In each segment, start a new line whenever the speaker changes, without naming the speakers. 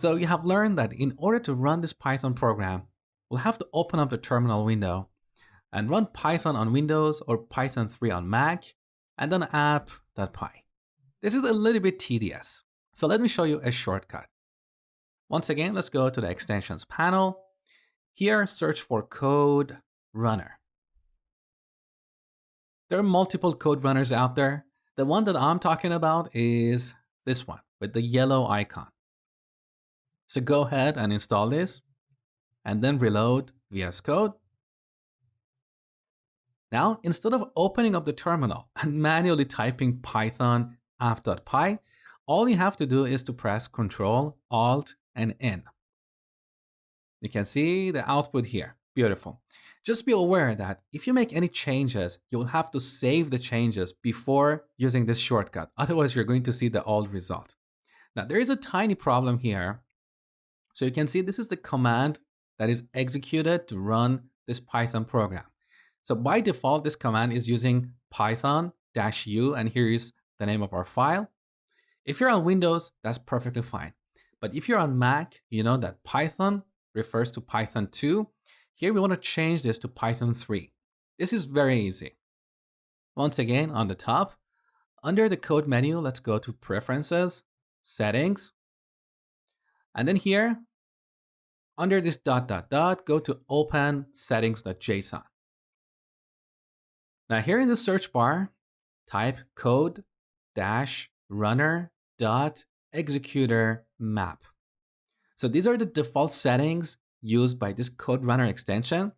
So you have learned that in order to run this Python program, we'll have to open up the terminal window and run Python on Windows or Python 3 on Mac, and then app.py. This is a little bit tedious, so let me show you a shortcut. Once again, let's go to the extensions panel. Here, search for Code Runner. There are multiple code runners out there. The one that I'm talking about is this one with the yellow icon. So go ahead and install this and then reload VS Code. Now, instead of opening up the terminal and manually typing Python app.py, all you have to do is to press Ctrl, Alt, and N. You can see the output here. Beautiful. Just be aware that if you make any changes, you'll have to save the changes before using this shortcut. Otherwise, you're going to see the old result. Now, there is a tiny problem here. So you can see this is the command that is executed to run this Python program. So by default, this command is using python-u, and here is the name of our file. If you're on Windows, that's perfectly fine. But if you're on Mac, you know that Python refers to Python 2. Here we want to change this to Python 3. This is very easy. Once again, on the top, under the code menu, let's go to Preferences, Settings. And then here, under this ... go to Open Settings.json. Now here in the search bar, type code-runner.executor map. So these are the default settings used by this Code Runner extension.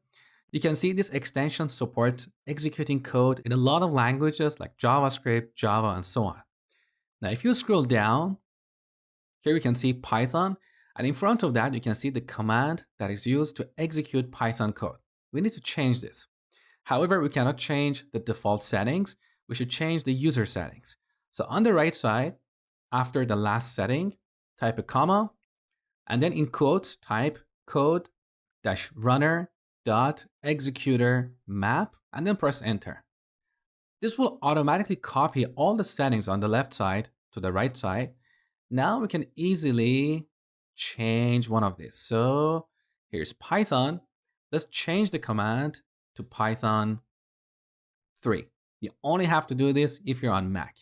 You can see this extension supports executing code in a lot of languages like JavaScript, Java, and so on. Now, if you scroll down, here you can see Python, and in front of that, you can see the command that is used to execute Python code. We need to change this. However, we cannot change the default settings. We should change the user settings. So on the right side, after the last setting, type a comma, and then in quotes, type code-runner.executor map, and then press enter. This will automatically copy all the settings on the left side to the right side. Now we can easily change one of these. So here's Python. Let's change the command to Python 3. You only have to do this if you're on Mac.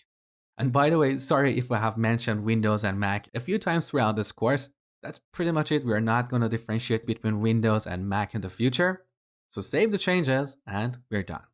And by the way, sorry if I have mentioned Windows and Mac a few times throughout this course. That's pretty much it. We're not going to differentiate between Windows and Mac in the future. So save the changes and we're done.